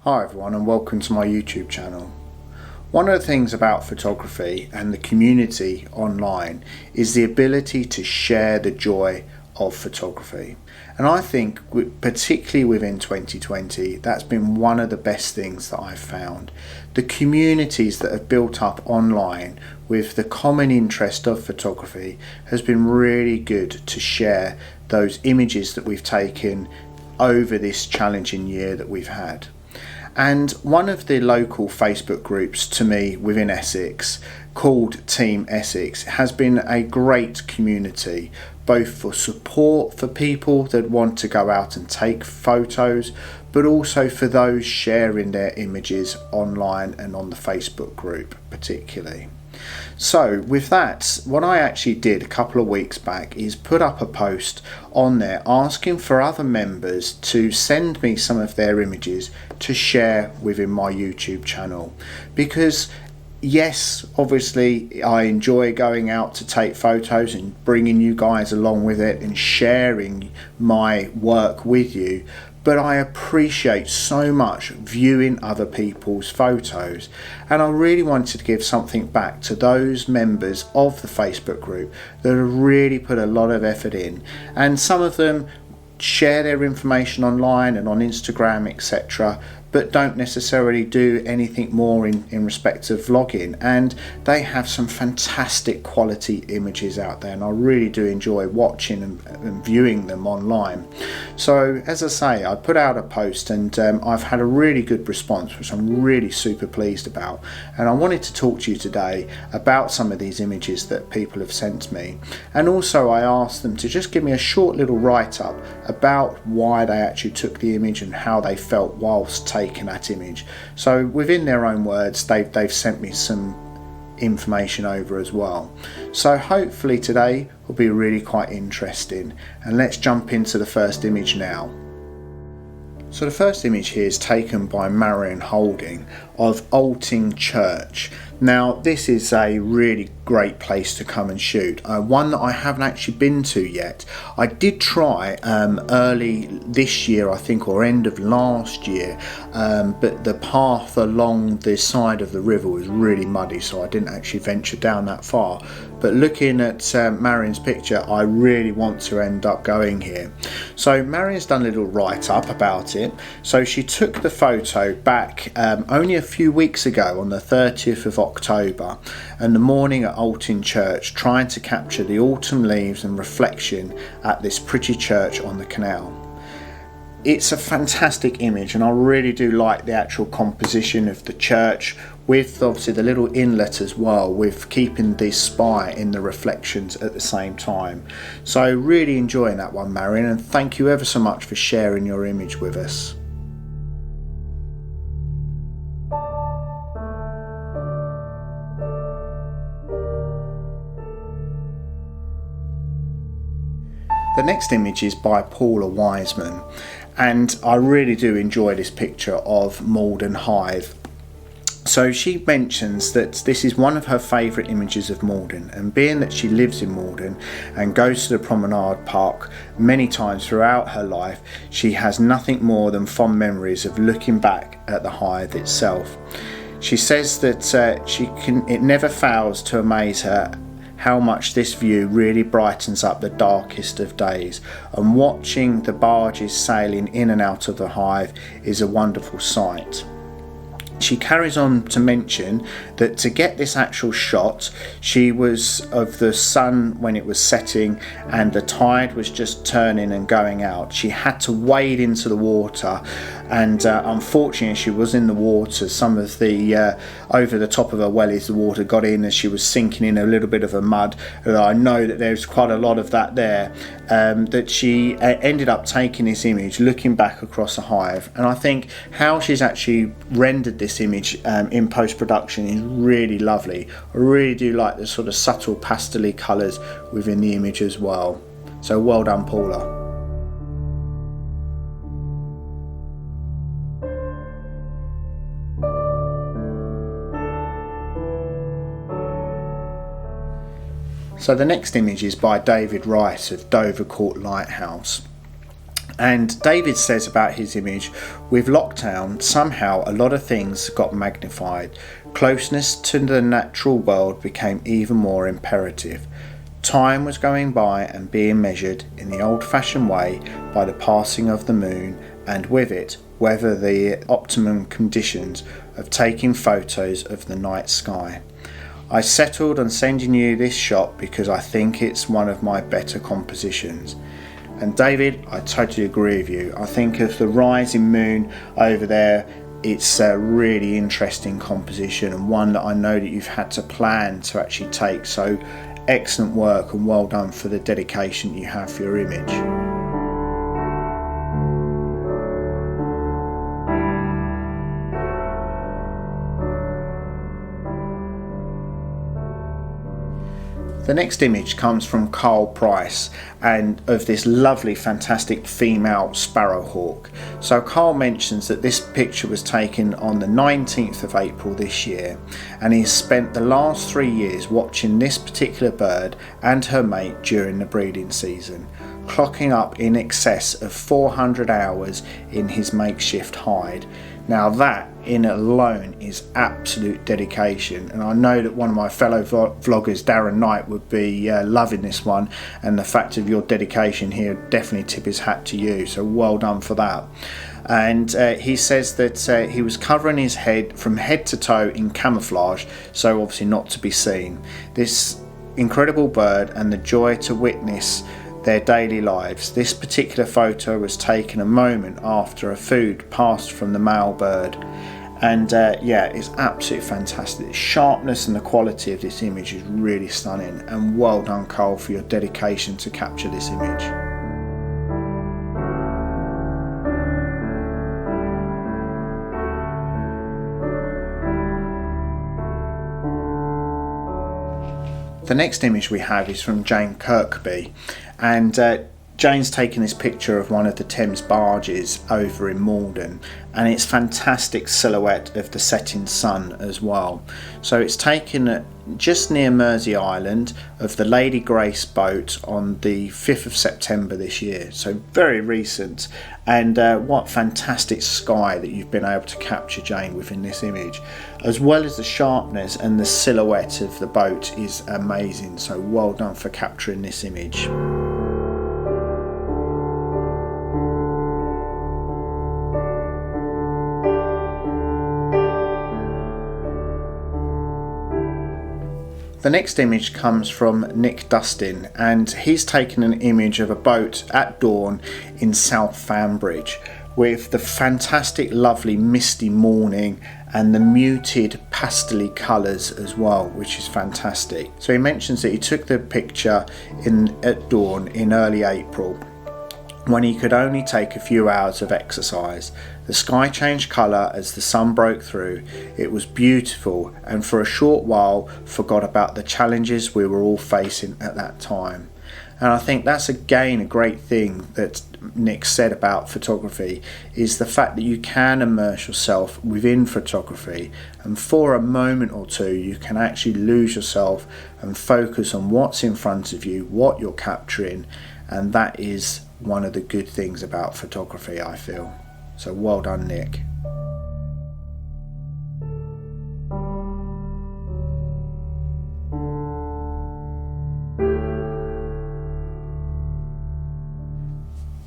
Hi everyone and welcome to my YouTube channel. One of the things about photography and the community online is the ability to share the joy of photography. And I think particularly within 2020 that's been one of the best things that I've found. The communities that have built up online with the common interest of photography has been really good to share those images that we've taken over this challenging year that we've had. And one of the local Facebook groups to me within Essex, called Team Essex, has been a great community, both for support for people that want to go out and take photos, but also for those sharing their images online and on the Facebook group particularly. So with that, what I actually did a couple of weeks back is put up a post on there asking for other members to send me some of their images to share within my YouTube channel, because yes, obviously I enjoy going out to take photos and bringing you guys along with it and sharing my work with you, but I appreciate so much viewing other people's photos, and I really wanted to give something back to those members of the Facebook group that have really put a lot of effort in, and some of them share their information online and on Instagram, etc., but don't necessarily do anything more in respect of vlogging, and they have some fantastic quality images out there and I really do enjoy watching and viewing them online. So as I say, I put out a post and I've had a really good response, which I'm really super pleased about, and I wanted to talk to you today about some of these images that people have sent me, and also I asked them to just give me a short little write-up about why they actually took the image and how they felt whilst taking that image. So within their own words, they've sent me some information over as well. So hopefully today will be really quite interesting, and let's jump into the first image now. So the first image here is taken by Marion Houlding of Alton Church. Now this is a really great place to come and shoot, one that I haven't actually been to yet. I did try early this year I think, or end of last year, but the path along the side of the river was really muddy, so I didn't actually venture down that far. But looking at Marion's picture, I really want to end up going here. So Marion's done a little write-up about it. So she took the photo back only a few weeks ago on the 30th of October, and the morning at Alton Church, trying to capture the autumn leaves and reflection at this pretty church on the canal. It's a fantastic image, and I really do like the actual composition of the church, with obviously the little inlet as well, with keeping the spire in the reflections at the same time. So really enjoying that one, Marion, and thank you ever so much for sharing your image with us. The next image is by Paula Wiseman, and I really do enjoy this picture of Maldon Hive. So she mentions that this is one of her favourite images of Maldon, and being that she lives in Maldon and goes to the promenade park many times throughout her life, she has nothing more than fond memories of looking back at the hive itself. She says that it never fails to amaze her how much this view really brightens up the darkest of days, and watching the barges sailing in and out of the hive is a wonderful sight. She carries on to mention that to get this actual shot, she was of the sun when it was setting and the tide was just turning and going out. She had to wade into the water, and unfortunately she was in the water. Some of the over the top of her wellies, the water got in as she was sinking in a little bit of a mud. I know that there's quite a lot of that there, that she ended up taking this image looking back across the hive, and I think how she's actually rendered this image in post-production is really lovely. I really do like the sort of subtle pastel-y colours within the image as well. So well done, Paula. So the next image is by David Wright of Dovercourt Lighthouse. And David says about his image, with lockdown, somehow a lot of things got magnified. Closeness to the natural world became even more imperative. Time was going by and being measured in the old-fashioned way by the passing of the moon, and with it, whether the optimum conditions of taking photos of the night sky. I settled on sending you this shot because I think it's one of my better compositions. And David, I totally agree with you. I think of the rising moon over there, it's a really interesting composition, and one that I know that you've had to plan to actually take. So excellent work, and well done for the dedication you have for your image. The next image comes from Karl Price, and of this lovely fantastic female Sparrow Hawk. So Karl mentions that this picture was taken on the 19th of April this year, and he's spent the last 3 years watching this particular bird and her mate during the breeding season, clocking up in excess of 400 hours in his makeshift hide. Now that in alone is absolute dedication, and I know that one of my fellow vloggers, Darren Knight, would be loving this one, and the fact of your dedication here, definitely tip his hat to you, so well done for that. And he says that he was covering his head from head to toe in camouflage, so obviously not to be seen. This incredible bird, and the joy to witness their daily lives. This particular photo was taken a moment after a food passed from the male bird, and yeah, it's absolutely fantastic. The sharpness and the quality of this image is really stunning, and well done, Karl, for your dedication to capture this image. The next image we have is from Jane Kirkby, and Jane's taken this picture of one of the Thames barges over in Maldon, and it's fantastic silhouette of the setting sun as well. So it's taken just near Mersey Island of the Lady Grace boat on the 5th of September this year, so very recent. And what fantastic sky that you've been able to capture, Jane, within this image, as well as the sharpness and the silhouette of the boat is amazing, so well done for capturing this image. The next image comes from Nick Bustin, and he's taken an image of a boat at dawn in South Fambridge with the fantastic lovely misty morning and the muted pastel-y colours as well, which is fantastic. So he mentions that he took the picture at dawn in early April, when he could only take a few hours of exercise. The sky changed colour as the sun broke through. It was beautiful, and for a short while forgot about the challenges we were all facing at that time. And I think that's again a great thing that Nick said about photography, is the fact that you can immerse yourself within photography, and for a moment or two you can actually lose yourself and focus on what's in front of you, what you're capturing, and that is one of the good things about photography, I feel. So well done, Nick.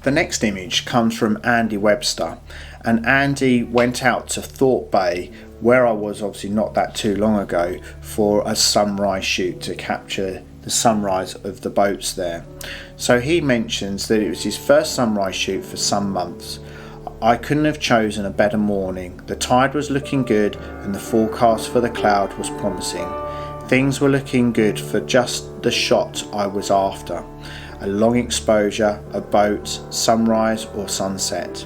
The next image comes from Andy Webster, and Andy went out to Thorpe Bay, where I was obviously not that too long ago, for a sunrise shoot to capture the sunrise of the boats there. So he mentions that it was his first sunrise shoot for some months. I couldn't have chosen a better morning. The tide was looking good and the forecast for the cloud was promising. Things were looking good for just the shot I was after. A long exposure, a boat, sunrise or sunset.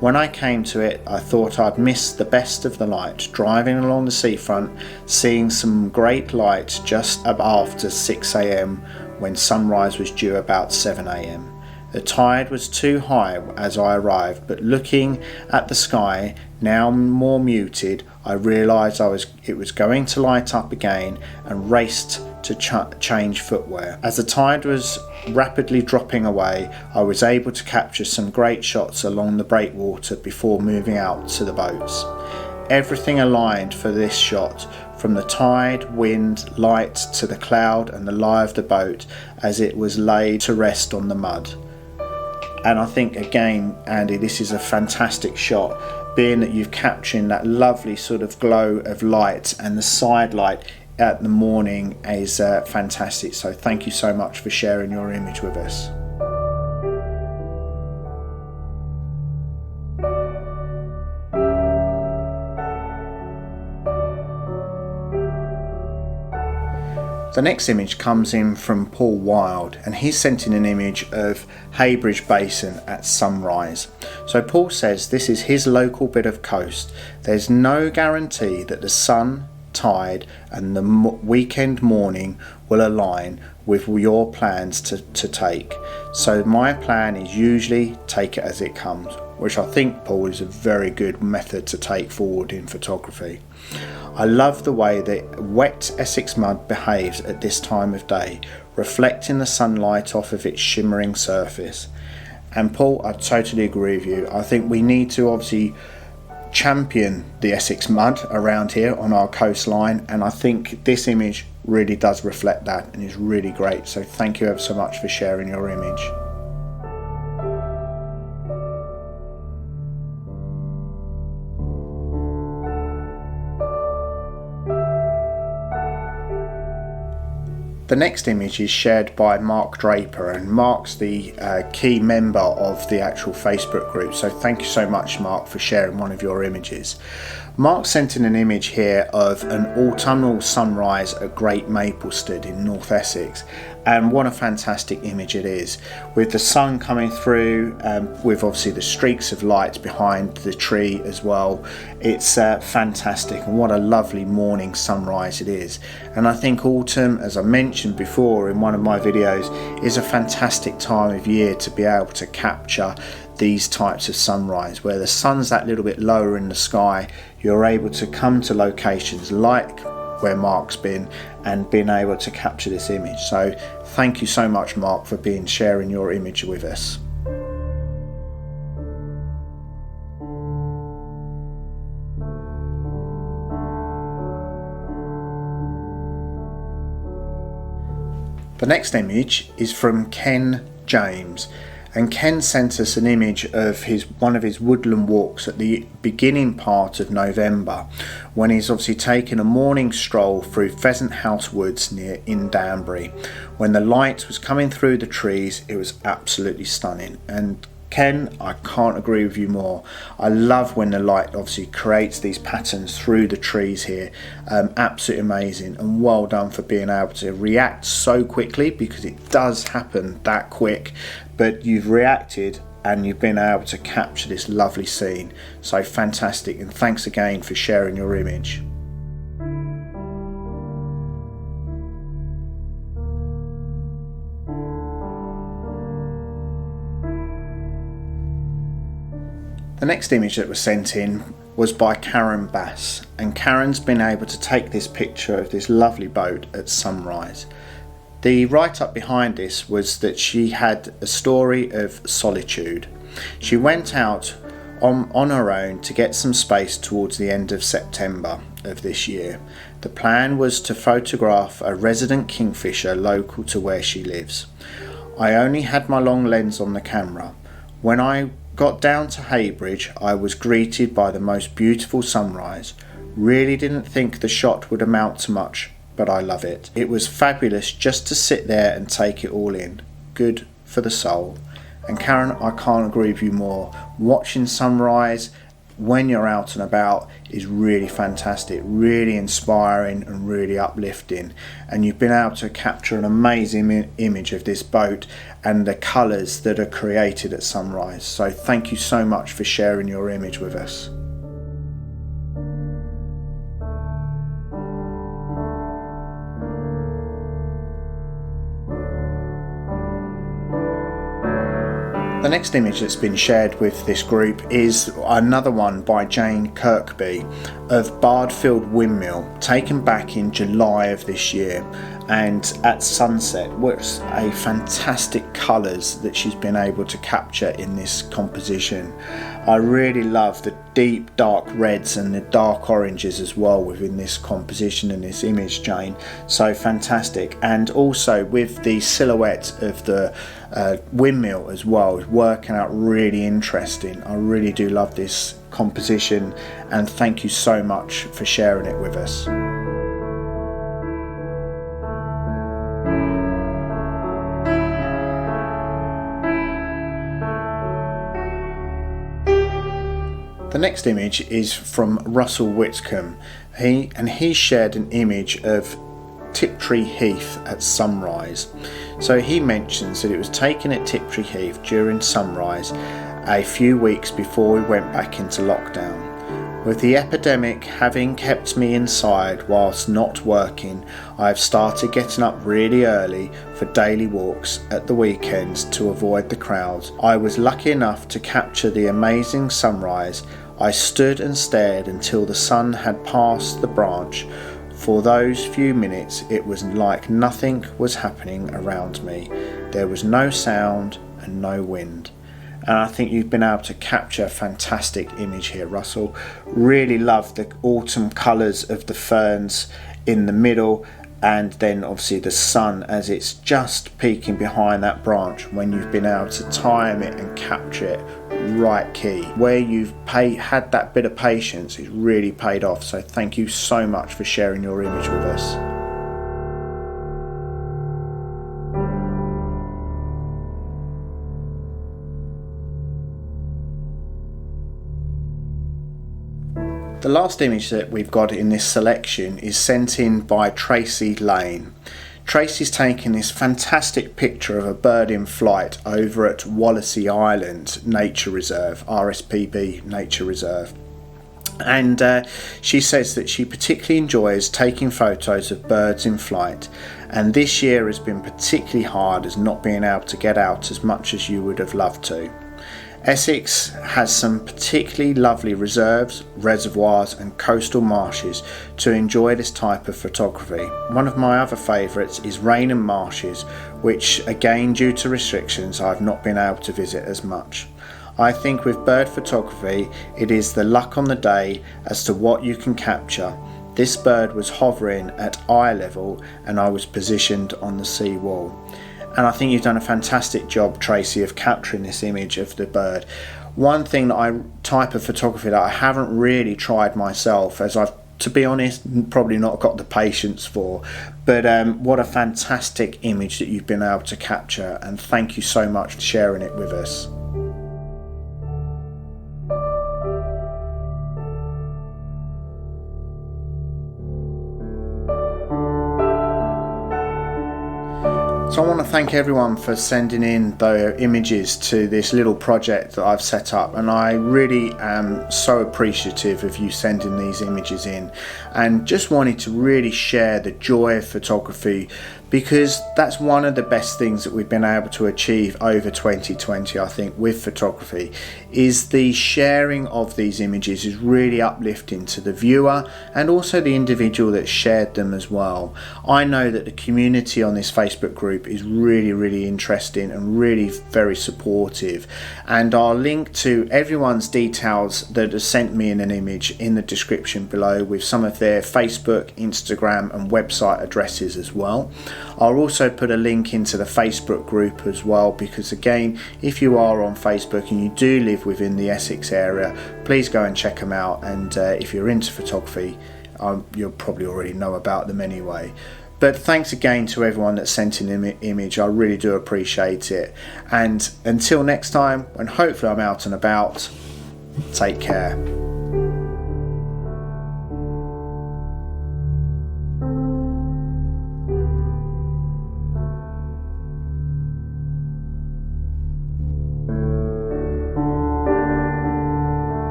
When I came to it, I thought I'd missed the best of the light, driving along the seafront, seeing some great light just after 6 AM when sunrise was due about 7 AM. The tide was too high as I arrived, but looking at the sky, now more muted, I realised it was going to light up again and raced to change footwear. As the tide was rapidly dropping away, I was able to capture some great shots along the breakwater before moving out to the boats. Everything aligned for this shot, from the tide, wind, light to the cloud and the lie of the boat as it was laid to rest on the mud. And I think again, Andy, this is a fantastic shot, being that you've captured that lovely sort of glow of light, and the side light at the morning is fantastic. So thank you so much for sharing your image with us. The next image comes in from Paul Wild, and he's sent in an image of Haybridge Basin at sunrise. So Paul says this is his local bit of coast. There's no guarantee that the sun, tide and the weekend morning will align with your plans to take. So my plan is usually take it as it comes, which I think, Paul, is a very good method to take forward in photography. I love the way that wet Essex mud behaves at this time of day, reflecting the sunlight off of its shimmering surface. And Paul, I totally agree with you. I think we need to obviously champion the Essex mud around here on our coastline, and I think this image really does reflect that and is really great. So thank you ever so much for sharing your image. The next image is shared by Mark Drapper, and Mark's the key member of the actual Facebook group. So thank you so much, Mark, for sharing one of your images. Mark sent in an image here of an autumnal sunrise at Great Maplestead in North Essex, and what a fantastic image it is, with the sun coming through, with obviously the streaks of light behind the tree as well. It's fantastic, and what a lovely morning sunrise it is. And I think autumn, as I mentioned before in one of my videos, is a fantastic time of year to be able to capture these types of sunrise, where the sun's that little bit lower in the sky. You're able to come to locations like where Mark's been and being able to capture this image. So thank you so much, Mark, for sharing your image with us. The next image is from Ken James, and Ken sent us an image of one of his woodland walks at the beginning part of November, when he's obviously taken a morning stroll through Pheasant House Woods in Danbury. When the light was coming through the trees, it was absolutely stunning. And Ken, I can't agree with you more. I love when the light obviously creates these patterns through the trees here. Absolutely amazing, and well done for being able to react so quickly, because it does happen that quick, but you've reacted and you've been able to capture this lovely scene. So fantastic, and thanks again for sharing your image. The next image that was sent in was by Karen Bass, and Karen's been able to take this picture of this lovely boat at sunrise. The write-up behind this was that she had a story of solitude. She went out on her own to get some space towards the end of September of this year. The plan was to photograph a resident kingfisher local to where she lives. I only had my long lens on the camera. When I got down to Haybridge, I was greeted by the most beautiful sunrise. Really didn't think the shot would amount to much, but I love it. It was fabulous just to sit there and take it all in. Good for the soul. And Karen, I can't agree with you more. Watching sunrise when you're out and about is really fantastic, really inspiring and really uplifting. And you've been able to capture an amazing image of this boat and the colours that are created at sunrise. So thank you so much for sharing your image with us. The The next image that's been shared with this group is another one by Jane Kirkby of Barfield Windmill, taken back in July of this year, and at sunset. Was a fantastic colours that she's been able to capture in this composition. I really love the deep dark reds and the dark oranges as well within this composition and this image, Jane. So fantastic. And also with the silhouette of the windmill as well, it's working out really interesting. I really do love this composition, and thank you so much for sharing it with us. The next image is from Russel Whitcombe. He shared an image of Tiptree Heath at sunrise. So he mentions that it was taken at Tiptree Heath during sunrise a few weeks before we went back into lockdown. With the epidemic having kept me inside whilst not working, I have started getting up really early for daily walks at the weekends to avoid the crowds. I was lucky enough to capture the amazing sunrise. I stood and stared until the sun had passed the branch. For those few minutes it was like nothing was happening around me. There was no sound and no wind. And I think you've been able to capture a fantastic image here, Russell. Really love the autumn colours of the ferns in the middle, and then obviously the sun as it's just peeking behind that branch, when you've been able to time it and capture it right key. Where you've had that bit of patience, it's really paid off. So thank you so much for sharing your image with us. The last image that we've got in this selection is sent in by Tracey Lane. Tracey's taken this fantastic picture of a bird in flight over at Wallasey Island Nature Reserve, RSPB Nature Reserve. And she says that she particularly enjoys taking photos of birds in flight, and this year has been particularly hard as not being able to get out as much as you would have loved to. Essex has some particularly lovely reserves, reservoirs and coastal marshes to enjoy this type of photography. One of my other favourites is Rainham Marshes, which again due to restrictions I've not been able to visit as much. I think with bird photography it is the luck on the day as to what you can capture. This bird was hovering at eye level and I was positioned on the sea wall. And I think you've done a fantastic job, Tracey, of capturing this image of the bird. One thing type of photography that I haven't really tried myself, as I've, to be honest, probably not got the patience for, but what a fantastic image that you've been able to capture, and thank you so much for sharing it with us. So I want to thank everyone for sending in their images to this little project that I've set up, and I really am so appreciative of you sending these images in, and just wanted to really share the joy of photography, because that's one of the best things that we've been able to achieve over 2020, I think, with photography, is the sharing of these images is really uplifting to the viewer and also the individual that shared them as well. I know that the community on this Facebook group is really interesting and really very supportive, and I'll link to everyone's details that has sent me in an image in the description below, with some of their Facebook, Instagram and website addresses as well. I'll also put a link into the Facebook group as well, because again, if you are on Facebook and you do live within the Essex area, please go and check them out, and if you're into photography, you'll probably already know about them anyway. But thanks again to everyone that sent in an image, I really do appreciate it. And until next time, when hopefully I'm out and about, take care.